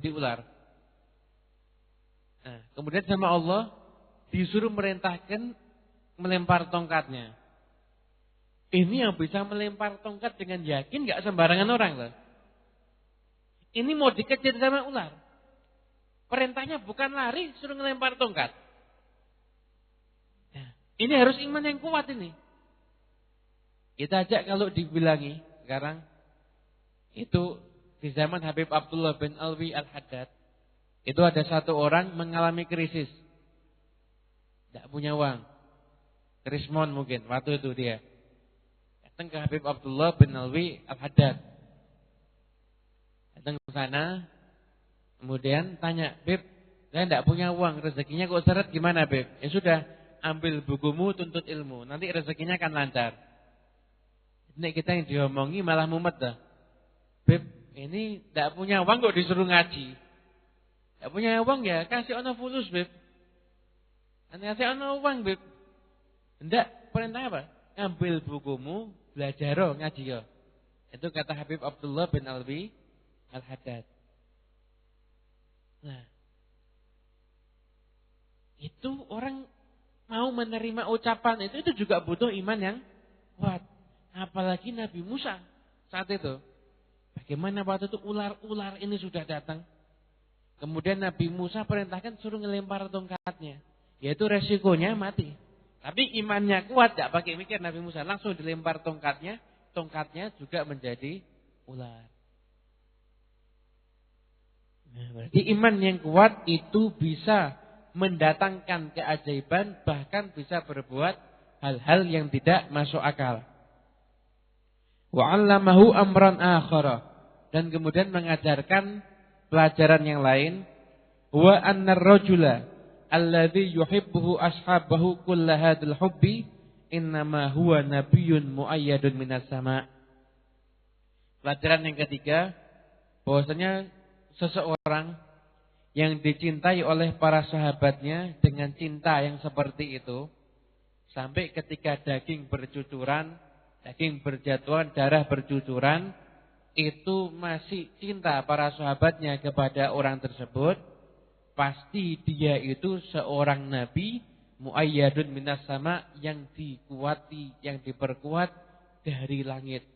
jadi ular. Nah, kemudian sama Allah disuruh merintahkan melempar tongkatnya. Ini yang bisa melempar tongkat dengan yakin gak sembarangan orang loh. Ini mau dikejar sama ular. Perintahnya bukan lari, suruh ngelempar tongkat. Nah, ini harus iman yang kuat ini. Kita ajak kalau dibilangi sekarang itu di zaman Habib Abdullah bin Alwi Al-Haddad, itu ada satu orang mengalami krisis. Tidak punya uang. Krismon mungkin waktu itu dia. Datang ke Habib Abdullah bin Alwi Al-Haddad. Datang ke sana, kemudian tanya, "Bib, saya tidak punya uang, rezekinya kok seret, gimana Bib?" Ya sudah, ambil bukumu, tuntut ilmu, nanti rezekinya akan lancar. Ini kita yang diomongi malah mumet dah. "Bib, ini tidak punya uang kok disuruh ngaji. Tidak punya uang ya, kasih ono fulus Bib. Kasih ono uang Bib." Tidak, perintah apa? Ambil bukumu, belajar ngaji ya. Itu kata Habib Abdullah bin Alwi Al-Haddad. Nah, itu orang mau menerima ucapan itu juga butuh iman yang kuat. Apalagi Nabi Musa saat itu. Bagaimana waktu itu ular-ular ini sudah datang. Kemudian Nabi Musa perintahkan suruh ngelempar tongkatnya. Yaitu resikonya mati. Tapi imannya kuat, tidak pakai mikir Nabi Musa. Langsung dilempar tongkatnya. Tongkatnya juga menjadi ular. Nah, berarti iman yang kuat itu bisa mendatangkan keajaiban. Bahkan bisa berbuat hal-hal yang tidak masuk akal. Wa'allamahu amran akhara. Dan kemudian mengajarkan pelajaran yang lain. Wa annar rajula alladhi yuhibbuhu ashabahu kulla hadil hubbi innama huwa nabiyyun muayyadun minas sama'. Pelajaran yang ketiga, bahwasanya seseorang yang dicintai oleh para sahabatnya dengan cinta yang seperti itu, sampai ketika daging bercucuran, daging berjatuhan, darah bercucuran, itu masih cinta para sahabatnya kepada orang tersebut, pasti dia itu seorang nabi muayyadun minas sama, yang dikuati, yang diperkuat dari langit.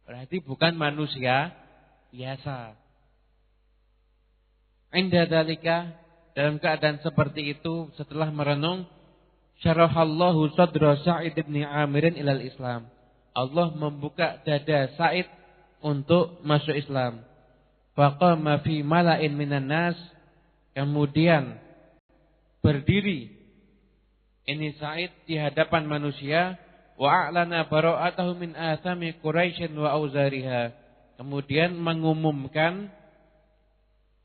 Berarti bukan manusia biasa. Inda dzalika, dalam keadaan seperti itu, setelah merenung, syarahallahu sadra Sa'id bin Amir ilal Islam. Allah membuka dada Sa'id untuk masuk Islam. Faqama fi mala'in minan nas, kemudian berdiri ini Sa'id di hadapan manusia, wa a'lana bara'atahu min athami Quraisy wa auzariha. Kemudian mengumumkan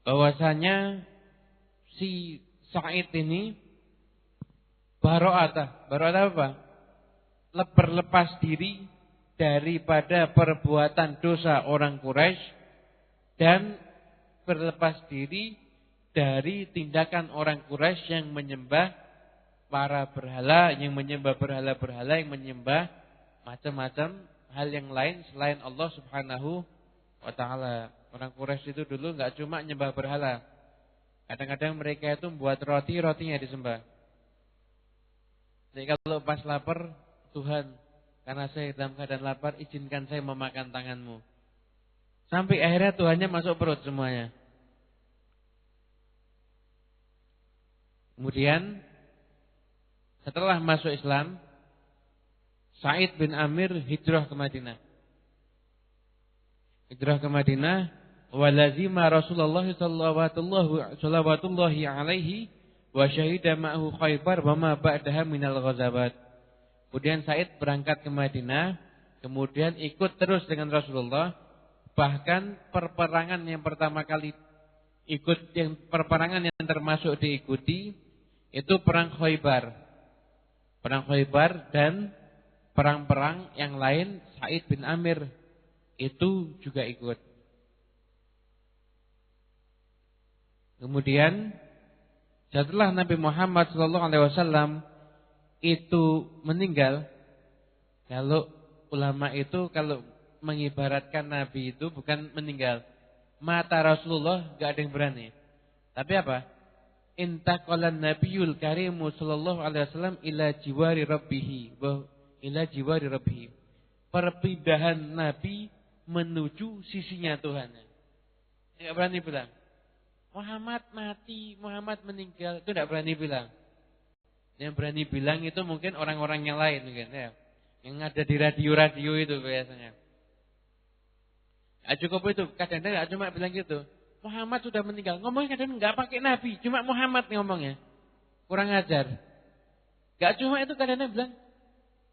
bahwasanya si Sa'id ini bara'atah apa? Berlepas diri daripada perbuatan dosa orang Quraisy dan berlepas diri dari tindakan orang Quraisy yang menyembah para berhala, yang menyembah berhala-berhala, yang menyembah macam-macam hal yang lain selain Allah Subhanahu wa taala. Orang Quraisy itu dulu enggak cuma menyembah berhala. Kadang-kadang mereka itu membuat roti-rotinya disembah. Jadi kalau pas lapar, Tuhan, karena saya dalam keadaan lapar, izinkan saya memakan tanganmu. Sampai akhirnya Tuhannya masuk perut semuanya. Kemudian setelah masuk Islam, Sa'id bin Amir hijrah ke Madinah. Hijrah ke Madinah, walazima Rasulullah sallallahu alaihi wa syahida ma'hu Khaybar wa ma ba'daha minal ghazabat. Kemudian Sa'id berangkat ke Madinah, kemudian ikut terus dengan Rasulullah. Bahkan perperangan yang pertama kali perperangan yang termasuk diikuti itu perang Khaybar. Perang Khaybar dan perang-perang yang lain Sa'id bin Amir itu juga ikut. Kemudian setelah Nabi Muhammad SAW itu meninggal, kalau ulama itu kalau mengibaratkan Nabi itu bukan meninggal, mata Rasulullah enggak ada yang berani. Tapi apa? Intaqalan nabiyul karimu sallallahu alaihi wasallam ila jiwari rabbih. Ila jiwari rabbih. Perpindahan Nabi menuju sisinya Tuhan. Enggak berani bilang Muhammad mati, Muhammad meninggal, itu enggak berani bilang. Yang berani bilang itu mungkin orang-orang yang lain mungkin ya. Yang ada di radio-radio itu biasanya. Cukup itu, kadang-kadang enggak cuma bilang gitu. Muhammad sudah meninggal. Ngomongnya kadang enggak pakai Nabi, cuma Muhammad ngomongnya. Kurang ajar. Enggak cuma itu, kadang-kadang bilang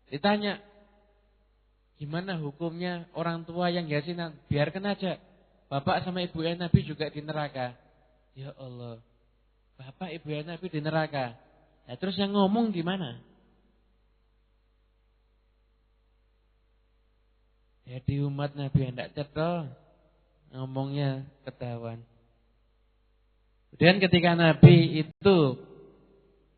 ditanya, gimana hukumnya orang tua yang yasinan? Biarkan aja. Bapak sama ibu Nabi juga di neraka. Ya Allah. Bapak ibu Nabi di neraka. Nah, terus yang ngomong gimana? Jadi umat Nabi yang tidak cetol, ngomongnya ketahuan. Kemudian ketika Nabi itu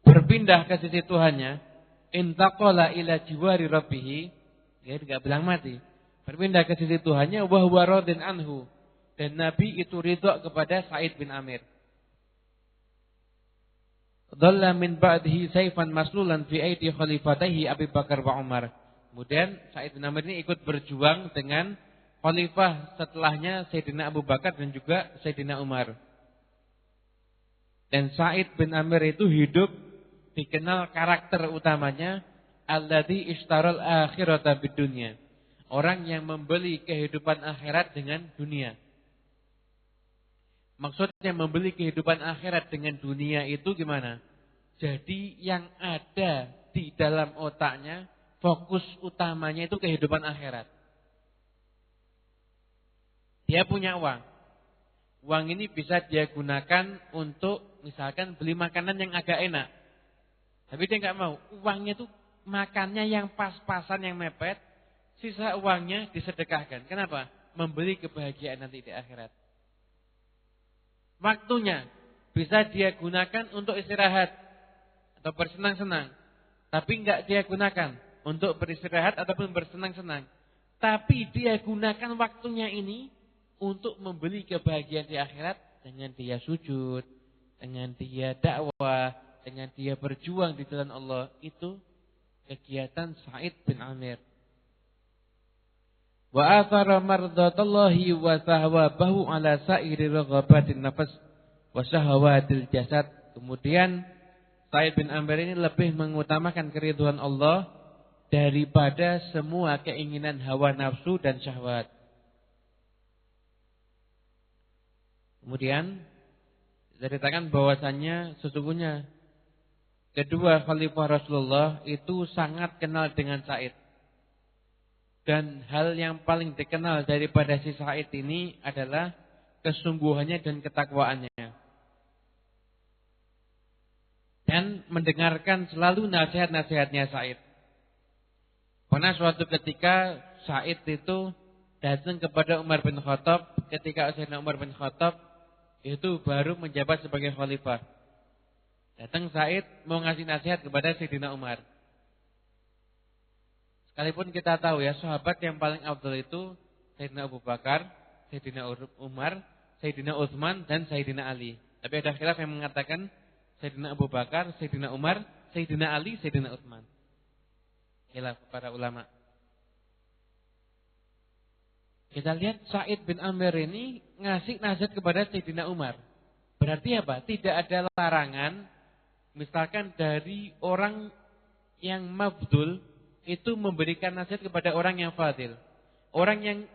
berpindah ke sisi Tuhannya, intaqala ila jiwari rabbih, dia tidak bilang mati. Berpindah ke sisi Tuhannya, wa huwa radin anhu. Dan Nabi itu ridha kepada Sa'id bin Amir. Dhalla min ba'dihi sayfan maslulan fi aidi khalifataihi Abu Bakar wa Umar. Kemudian Sa'id bin Amir ini ikut berjuang dengan khalifah setelahnya Sayyidina Abu Bakar dan juga Sayyidina Umar. Dan Sa'id bin Amir itu hidup dikenal karakter utamanya alladzi ishtaral akhirata bidunya. Orang yang membeli kehidupan akhirat dengan dunia. Maksudnya membeli kehidupan akhirat dengan dunia itu gimana? Jadi yang ada di dalam otaknya, fokus utamanya itu kehidupan akhirat. Dia punya uang. Uang ini bisa dia gunakan untuk misalkan beli makanan yang agak enak. Tapi dia nggak mau. Uangnya tuh makannya yang pas-pasan, yang mepet. Sisa uangnya disedekahkan. Kenapa? Membeli kebahagiaan nanti di akhirat. Waktunya bisa dia gunakan untuk istirahat atau bersenang-senang. Tapi enggak dia gunakan untuk beristirahat ataupun bersenang-senang. Tapi dia gunakan waktunya ini untuk membeli kebahagiaan di akhirat dengan dia sujud, dengan dia dakwah, dengan dia berjuang di jalan Allah. Itu kegiatan Sa'id bin Amir. Wa athara mardatallahi wa sahwabahu ala sa'iri raghabatin nafas wa shahawatil jasad. Kemudian Sa'id bin Amir ini lebih mengutamakan keridhaan Allah daripada semua keinginan hawa nafsu dan syahwat. Kemudian diceritakan bahwasannya sesungguhnya kedua khalifah Rasulullah itu sangat kenal dengan Sa'id. Dan hal yang paling dikenal daripada si Sa'id ini adalah kesungguhannya dan ketakwaannya. Dan mendengarkan selalu nasihat-nasihatnya Sa'id. Pernah suatu ketika Sa'id itu datang kepada Umar bin Khattab ketika Sayyidina Umar bin Khattab itu baru menjabat sebagai khalifah. Datang Sa'id mau ngasih nasihat kepada Sayyidina Umar. Sekalipun kita tahu ya, sahabat yang paling afdal itu Sayyidina Abu Bakar, Sayyidina Umar, Sayyidina Utsman dan Sayyidina Ali. Tapi ada khilaf yang mengatakan Sayyidina Abu Bakar, Sayyidina Umar, Sayyidina Ali, Sayyidina Utsman. Khilaf para ulama. Kita lihat Sa'id bin Amir ini ngasih nasihat kepada Sayyidina Umar. Berarti apa? Tidak ada larangan misalkan dari orang yang mabdul itu memberikan nasihat kepada orang yang fadil. Orang yang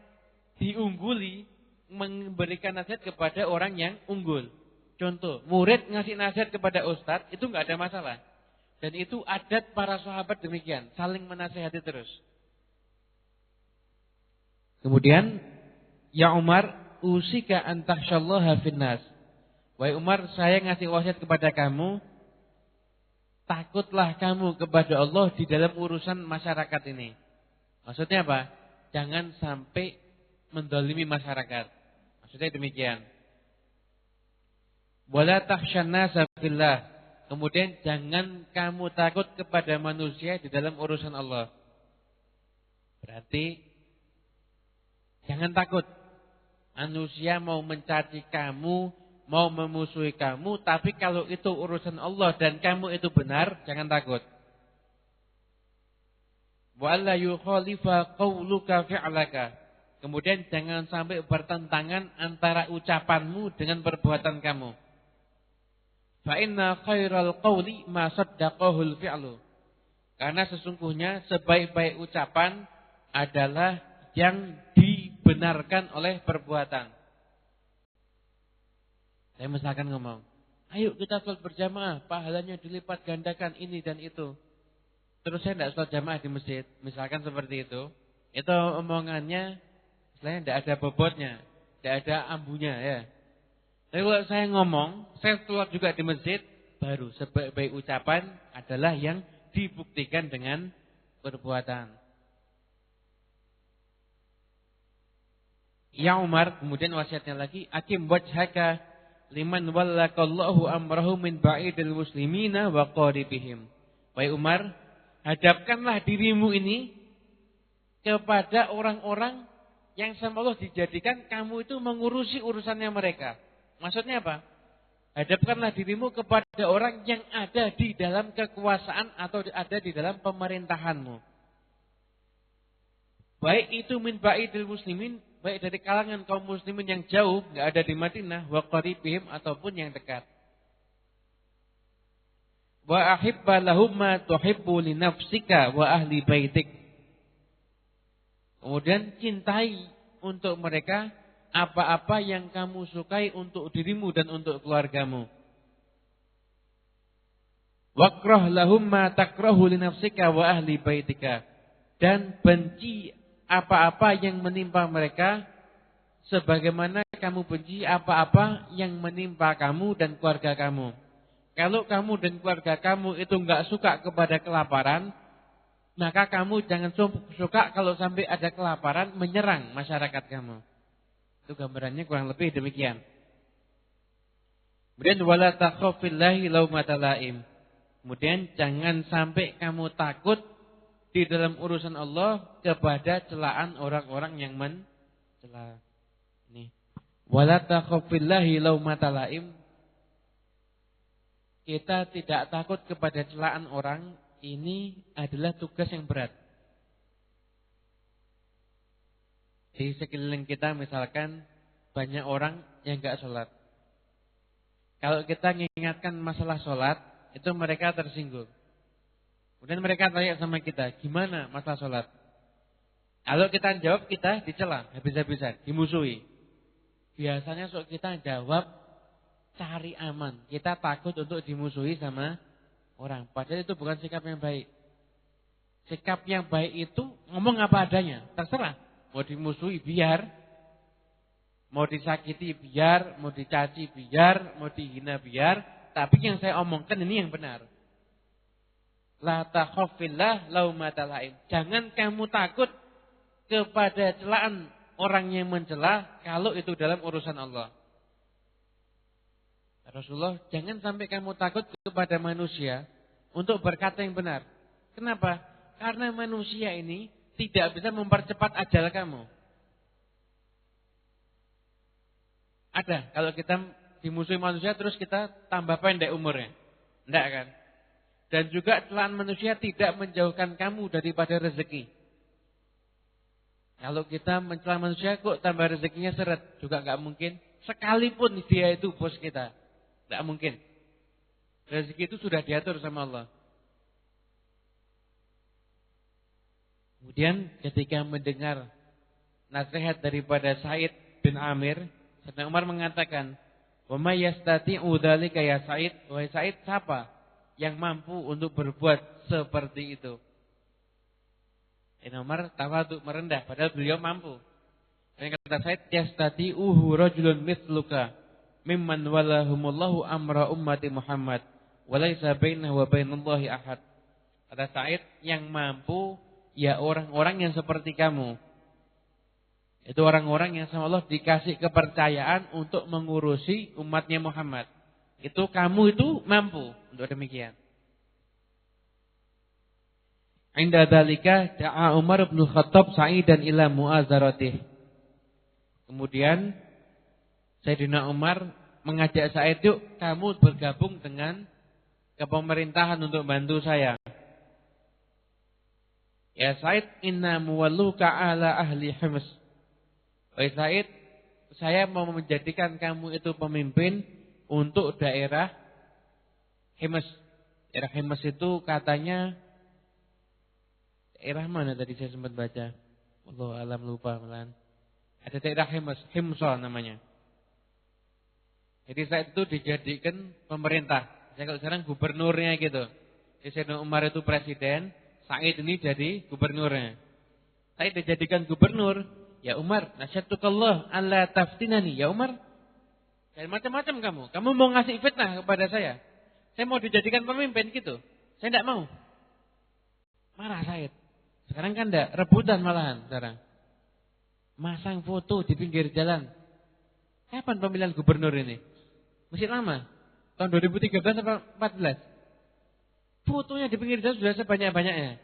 diungguli memberikan nasihat kepada orang yang unggul. Contoh, murid ngasih nasihat kepada ustadz itu enggak ada masalah. Dan itu adat para sahabat demikian, saling menasihati terus. Kemudian, ya Umar, usika an takhshallaha finnas. Wahai Umar, saya ngasih wasiat kepada kamu, takutlah kamu kepada Allah di dalam urusan masyarakat ini. Maksudnya apa? Jangan sampai mendolimi masyarakat. Maksudnya demikian. Wala takhshan nasa fillah. Kemudian jangan kamu takut kepada manusia di dalam urusan Allah. Berarti jangan takut. Manusia mau mencaci kamu, mau memusuhi kamu, tapi kalau itu urusan Allah dan kamu itu benar, jangan takut. Wa alla yukhalifa qauluka fi'laka. Kemudian jangan sampai bertentangan antara ucapanmu dengan perbuatan kamu. Fa inna khairal qawli ma saddaqahul fi'lu. Karena sesungguhnya sebaik-baik ucapan adalah yang dibenarkan oleh perbuatan. Saya misalkan ngomong, ayo kita sholat berjamaah, pahalanya dilipat gandakan ini dan itu. Terus saya tidak sholat jamaah di masjid, misalkan seperti itu. Itu omongannya, istilahnya tidak ada bobotnya, tidak ada ambunya ya. Tapi kalau saya ngomong, saya sholat juga di masjid, baru sebaik-baik ucapan adalah yang dibuktikan dengan perbuatan. Ya Umar, kemudian wasiatnya lagi, akim wajhaka liman wallakallahu amrahu min ba'idil muslimina wa qaribihim. Wahai Umar, hadapkanlah dirimu ini kepada orang-orang yang sama Allah dijadikan kamu itu mengurusi urusannya mereka. Maksudnya apa? Hadapkanlah dirimu kepada orang yang ada di dalam kekuasaan atau ada di dalam pemerintahanmu. Baik itu min ba'idil muslimin, baik dari kalangan kaum muslimin yang jauh, nggak ada di Madinah, wa qaribihim ataupun yang dekat. Wa ahibba lahum ma tuhibbu li nafsika wa ahli baitik. Kemudian cintai untuk mereka apa-apa yang kamu sukai untuk dirimu dan untuk keluargamu. Wakrah lahum ma takrahu li nafsika wa ahli baitika. Dan benci apa-apa yang menimpa mereka sebagaimana kamu benci apa-apa yang menimpa kamu dan keluarga kamu. Kalau kamu dan keluarga kamu itu enggak suka kepada kelaparan, maka kamu jangan suka kalau sampai ada kelaparan menyerang masyarakat kamu. Itu gambarannya kurang lebih demikian. Kemudian wala takhafillahi laumata laim. Kemudian jangan sampai kamu takut di dalam urusan Allah kepada celaan orang-orang yang mencela. Nih. Wala takhafillahi laumata laim. Kita tidak takut kepada celaan orang, ini adalah tugas yang berat. Di sekeliling kita misalkan banyak orang yang enggak sholat. Kalau kita mengingatkan masalah sholat, itu mereka tersinggung. Kemudian mereka tanya sama kita, gimana masalah sholat? Kalau kita jawab, kita dicela habis-habisan, dimusuhi. Biasanya kita jawab, cari aman. Kita takut untuk dimusuhi sama orang. Padahal itu bukan sikap yang baik. Sikap yang baik itu ngomong apa adanya, terserah. Mau dimusuhi biar, mau disakiti biar, mau dicaci biar, mau dihina biar. Tapi yang saya omongkan ini yang benar. La takhafillah laumata laim. Jangan kamu takut kepada celaan orang yang mencela kalau itu dalam urusan Allah. Rasulullah, jangan sampai kamu takut kepada manusia untuk berkata yang benar. Kenapa? Karena manusia ini tidak bisa mempercepat ajal kamu. Ada, kalau kita dimusuhi manusia terus kita tambah pendek umurnya. Enggak kan? Dan juga celaan manusia tidak menjauhkan kamu daripada rezeki. Kalau kita mencela manusia kok tambah rezekinya seret, juga enggak mungkin. Sekalipun dia itu bos kita, enggak mungkin. Rezeki itu sudah diatur sama Allah. Kemudian ketika mendengar nasihat daripada Sa'id bin Amir, Sayyidina Umar mengatakan, "Wa may yastati'u dzalika ya Sa'id?" Wahai Sa'id, siapa yang mampu untuk berbuat seperti itu? Sayyidina Umar tawadhu, merendah, padahal beliau mampu. Dan kata Sa'id, "Yastati'uhu rajulun mithluka mimman walahumullahu amra ummati Muhammad wa laisa bainahu wa bainallahi ahad." Kata Sa'id, yang mampu ya orang-orang yang seperti kamu. Itu orang-orang yang sama Allah dikasih kepercayaan untuk mengurusi umatnya Muhammad. Itu kamu itu mampu untuk demikian. Inda dzalika da'a Umar bin Khattab Sa'idan ila mu'azaratih. Kemudian Sayyidina Umar mengajak Sa'id, yuk kamu bergabung dengan kepemerintahan untuk bantu saya. Ya Sa'id, inna muwalluka ala ahli Hims. Wahai Sa'id, saya mau menjadikan kamu itu pemimpin untuk daerah Hims. Daerah Hims itu katanya daerah mana tadi saya sempat baca? Allah alam lupa malahan. Ada daerah Hims, Himsa namanya. Jadi saat itu dijadikan pemerintah. Saya kalau sekarang gubernurnya gitu. Jadi Sayyidina Umar itu presiden, Sa'id ini jadi gubernurnya. Sa'id dijadikan gubernur. Ya Umar, nasyatukallah alla taftinani. Ya Umar, jangan macam-macam kamu. Kamu mau ngasih fitnah kepada saya. Saya mau dijadikan pemimpin gitu. Saya tidak mau. Marah Sa'id. Sekarang kan enggak, rebutan malahan sekarang. Masang foto di pinggir jalan. Kapan pemilihan gubernur ini? Masih lama. Tahun 2013 atau 14. Fotonya di pinggir jalan sudah sebanyak-banyaknya.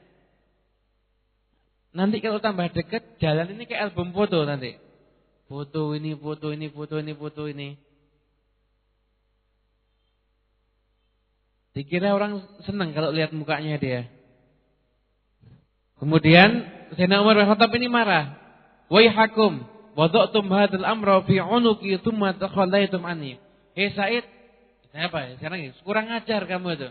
Nanti kalau tambah dekat, jalan ini kayak album foto nanti. Foto ini, foto ini, foto ini, foto ini. Dikira orang senang kalau lihat mukanya dia. Kemudian Sayyidina Umar bin Khattab ini marah. Waihakum, wada'tum hadzal amra fi 'unuqi tsumma takhallaitum anni. Hei Sa'id, apa? Sekarang ini kurang ajar kamu itu.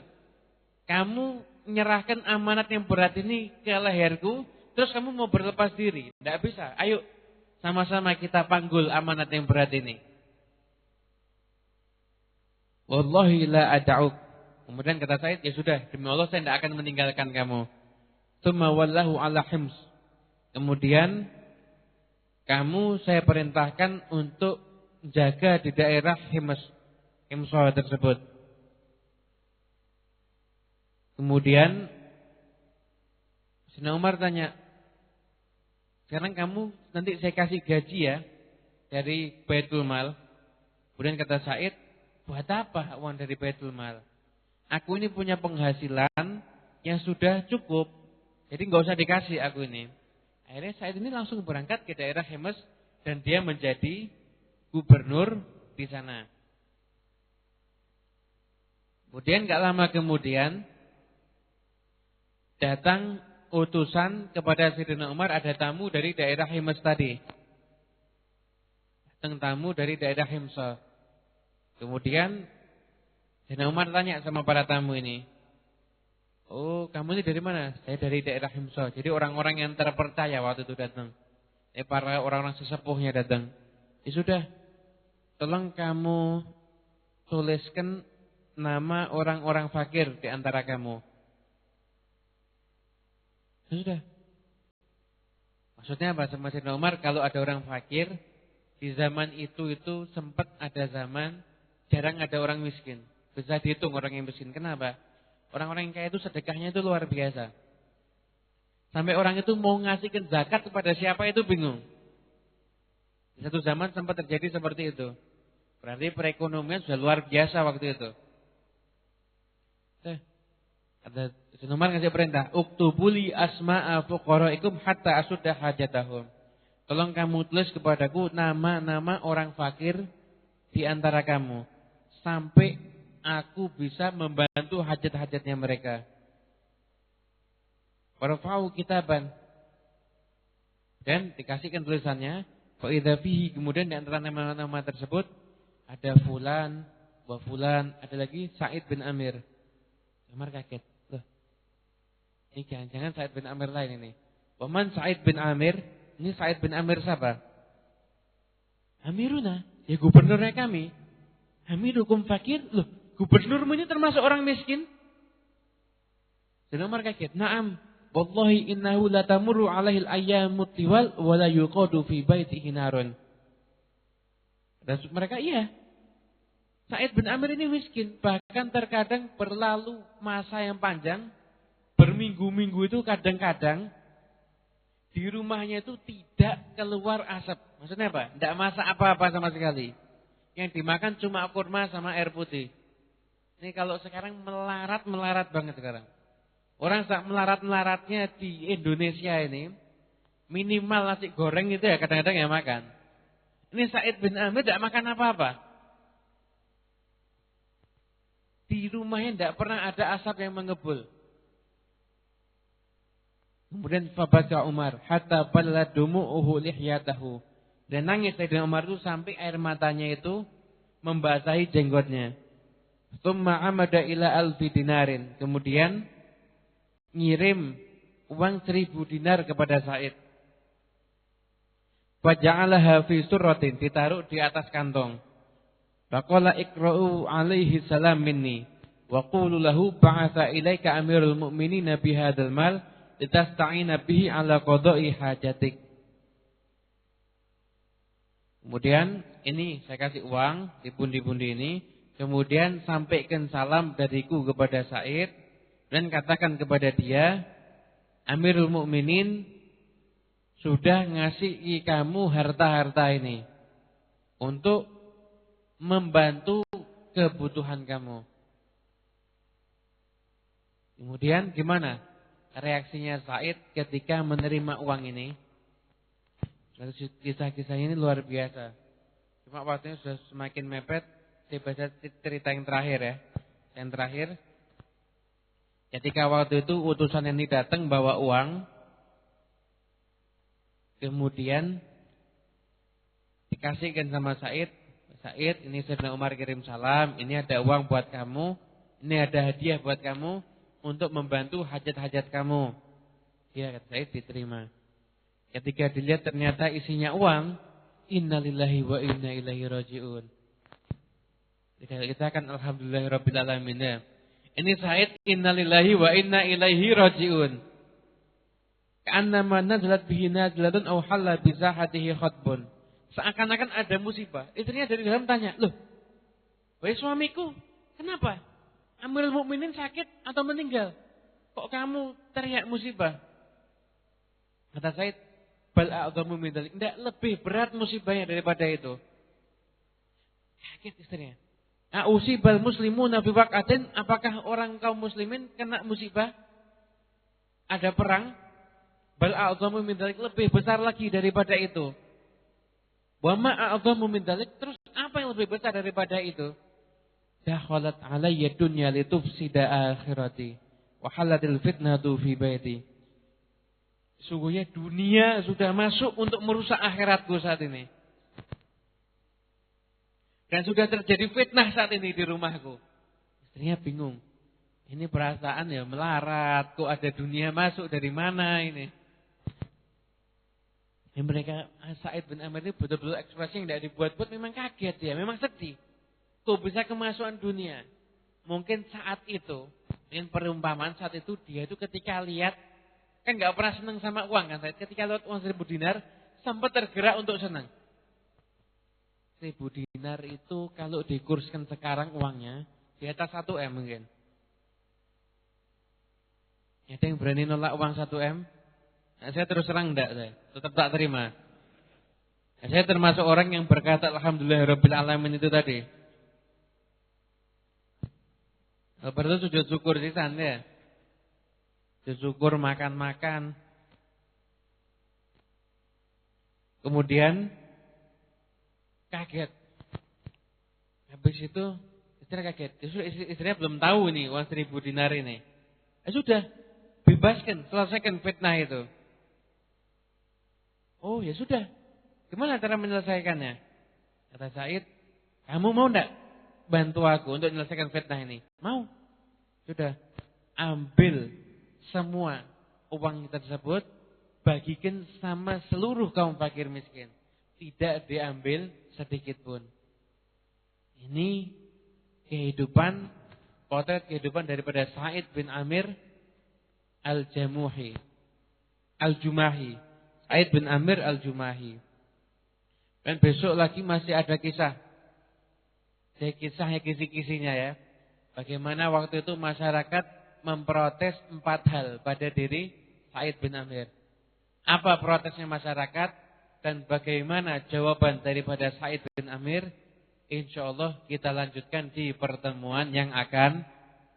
Kamu menyerahkan amanat yang berat ini ke leherku, terus kamu mau berlepas diri. Tidak bisa. Ayo sama-sama kita panggul amanat yang berat ini. Wallahi la ad'uk. Kemudian kata Sa'id, ya sudah, demi Allah saya tidak akan meninggalkan kamu. Tsumma wallahu ala Hims. Kemudian kamu saya perintahkan untuk jaga di daerah Himsa tersebut. Kemudian Sayyidina Umar tanya, sekarang kamu nanti saya kasih gaji ya dari Baitul Mal. Kemudian kata Sa'id, buat apa uang dari Baitul Mal? Aku ini punya penghasilan yang sudah cukup, jadi nggak usah dikasih aku ini. Akhirnya Sa'id ini langsung berangkat ke daerah Hims dan dia menjadi gubernur di sana. Kemudian gak lama kemudian datang utusan kepada Sayyidina Umar, ada tamu dari daerah Hims tadi. Datang tamu dari daerah Himsa. Kemudian Sayyidina Umar tanya sama para tamu ini, oh kamu ini dari mana? Saya dari daerah Himsa. Jadi orang-orang yang terpercaya waktu itu datang. Para orang-orang sesepuhnya datang. Ya sudah, tolong kamu tuliskan nama orang-orang fakir di antara kamu. Sudah. Maksudnya apa sama Sayyidina Umar? Kalau ada orang fakir, di zaman itu sempat ada zaman jarang ada orang miskin. Bisa dihitung orang yang miskin. Kenapa? Orang-orang yang kaya itu sedekahnya itu luar biasa. Sampai orang itu mau ngasihkan zakat kepada siapa itu bingung. Di satu zaman sempat terjadi seperti itu. Berarti perekonomian sudah luar biasa waktu itu. Ada Sayyidina Umar ngasih perintah, uktubuli asma'a fuqaraikum hatta asudda hajatahum. Tolong kamu tulis kepadaku nama-nama orang fakir di antara kamu sampai aku bisa membantu hajat-hajatnya mereka. Warfa'u kitaban. Dan dikasihkan tulisannya, fa idza fihi, kemudian di antara nama-nama tersebut ada fulan, wa fulan, ada lagi Sa'id bin Amir. Umar kaget. Loh, ini jangan-jangan Sa'id bin Amir lain ini. Waman Sa'id bin Amir? Ini Sa'id bin Amir siapa? Amiruna, ya gubernurnya kami. Amirukum fakir. Loh, gubernurmu ini termasuk orang miskin? Dan Umar kaget. Naam, wallahi innahu la tamurru alaihil ayyamut tiwal wa la yuqadu fi baitihi narun. Dan mereka iya. Sa'id bin Amir ini miskin, bahkan terkadang berlalu masa yang panjang, berminggu-minggu itu kadang-kadang di rumahnya itu tidak keluar asap. Maksudnya apa? Tidak masak apa-apa sama sekali. Yang dimakan cuma kurma sama air putih. Ini kalau sekarang melarat banget sekarang. Orang saat melarat-melaratnya di Indonesia ini, minimal nasi goreng itu ya kadang-kadang ya makan. Ini Sa'id bin Amir tidak makan apa-apa. Di rumahnya tidak pernah ada asap yang mengebul. Kemudian fabaka Umar hatta balla dumu'uhu lihyatahu. Dan nangis Sayyidina Umar itu sampai air matanya itu membasahi jenggotnya. Tsumma amada ila alfi dinarin. Kemudian ngirim uang 1000 dinar kepada Sa'id. Faja'alaha fi surratin, ditaruh di atas kantong. Faqala iqra'u alaihi salam minni wa qulu lahu ba'atha ilaika amirul mu'minin bi hadzal mal litasta'ina bihi ala qada'i hajatik. Kemudian ini saya kasih uang di pundi-pundi ini, kemudian sampaikan salam dariku kepada Sa'id dan katakan kepada dia, Amirul Mukminin sudah ngasih kamu harta-harta ini untuk membantu kebutuhan kamu. Kemudian gimana reaksinya Sa'id ketika menerima uang ini? Kisah-kisahnya ini luar biasa. Cuma waktunya sudah semakin mepet. Saya baca cerita yang terakhir ya. Yang terakhir, ketika waktu itu utusan ini datang bawa uang, kemudian dikasihkan sama Sa'id. Sa'id, ini Sayyidina Umar kirim salam, ini ada uang buat kamu, ini ada hadiah buat kamu untuk membantu hajat-hajat kamu. Ya, kata Sa'id, diterima. Ketika dilihat ternyata isinya uang, innalillahi wa inna ilaihi raji'un. Kita akan alhamdulillahirabbil alamin ya. Ini Sa'id, innalillahi wa inna ilaihi raji'un. Ka'annama nazalat bihi nazalatun aw halla bi sahatihi khatbun. Seakan-akan ada musibah. Istrinya dari dalam tanya, "Loh, wahai suamiku, kenapa? Amirul Mukminin sakit atau meninggal? Kok kamu teriak musibah?" Kata Sa'id, "Bal a'dhamu min dzalik." Tidak, lebih berat musibahnya daripada itu. Sakit istrinya. "A'usibal muslimuna fi waqatin?" Apakah orang kaum muslimin kena musibah? Ada perang? Bal a'dhamu min dzalik, lebih besar lagi daripada itu. Wa ma a'dhamu min dzalik, terus apa yang lebih besar daripada itu? Dakhalat alayya dunya litufsida akhirati wa halatil fitnatu fi baiti. Sungguhnya dunia sudah masuk untuk merusak akhiratku saat ini. Dan sudah terjadi fitnah saat ini di rumahku. Istrinya bingung. Ini perasaan ya melarat, kok ada dunia masuk dari mana ini? Yang mereka, Sa'id bin Amir ini betul-betul ekspresi yang tidak dibuat-buat, memang kaget ya, memang sedih. Kok bisa kemasukan dunia? Mungkin saat itu, dengan perumpamaan saat itu, dia itu ketika lihat, kan gak pernah senang sama uang kan, ketika lihat uang 1000 dinar, sempat tergerak untuk senang. 1000 dinar itu kalau dikurskan sekarang uangnya, di atas 1M mungkin. Ada yang berani nolak uang 1M? Nah, saya terus terang enggak, saya tetap tak terima. Nah, saya termasuk orang yang berkata alhamdulillahirabbil alamin itu tadi. Lepas itu sujud syukur sisan ya. Sujud syukur, makan-makan. Kemudian kaget. Habis itu istri kaget. Justru istrinya belum tahu nih uang 1000 dinar ini. Sudah, bebaskan, selesaikan fitnah itu. Oh ya sudah, gimana cara menyelesaikannya? Kata Sa'id, kamu mau enggak bantu aku untuk menyelesaikan fitnah ini? Mau. Sudah, ambil semua uang tersebut, bagikan sama seluruh kaum fakir miskin. Tidak diambil sedikit pun. Ini kehidupan, potret kehidupan daripada Sa'id bin Amir Al-Jumahi. Sa'id bin Amir Al-Jumahi. Dan besok lagi masih ada kisah. Kisahnya kisi-kisinya ya. Bagaimana waktu itu masyarakat memprotes 4 hal pada diri Sa'id bin Amir. Apa protesnya masyarakat dan bagaimana jawaban daripada Sa'id bin Amir? InsyaAllah kita lanjutkan di pertemuan yang akan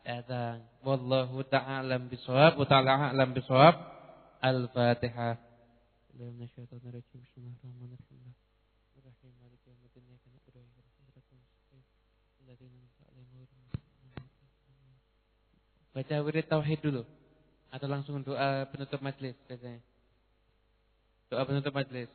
datang. Wallahu ta'ala a'lam bishawab. Wa ta'ala a'lam bishawab. Al-Fatihah. Bismillahirrahmanirrahim. Baca wirid tauhid dulu atau langsung doa penutup majelis biasanya. Doa penutup majelis.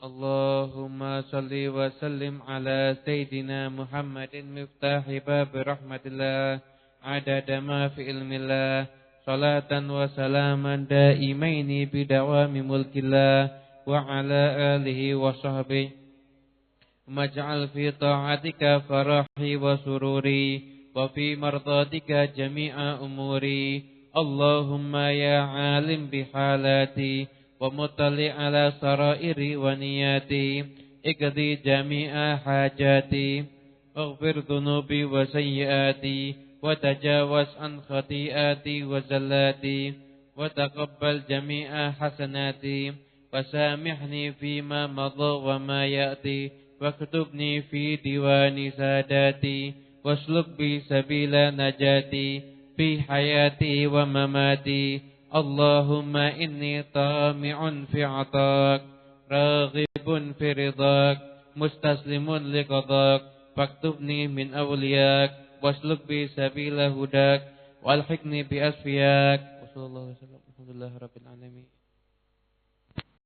Allahumma salli wa sallim ala Sayyidina Muhammadin miftahi bab rahmatillah adada ma fi ilmillah salatan wa salaman daimaini bidawami mulkillah wa ala alihi wa sahbihi maj'al fi ta'atika farahi wa sururi wa fi mardatika jami'a umuri Allahumma ya alim bihalati ومطلع على سرائري ونياتي اقضي جميع حاجاتي اغفر ذنوبي وسيئاتي وتجاوز عن خطيئاتي وزلاتي وتقبل جميع حسناتي وسامحني فيما مضى وما يأتي واكتبني في ديوان ساداتي واسلك بي سبيل نجاتي في حياتي ومماتي اللهم إني طامع في عطاك راغب في رضاك مستسلم لقضاك فاكتبني من أولياك واسلك بي سبيل هداك والحقني بأسفياك وصلى الله وسلم الحمد لله رب العالمين.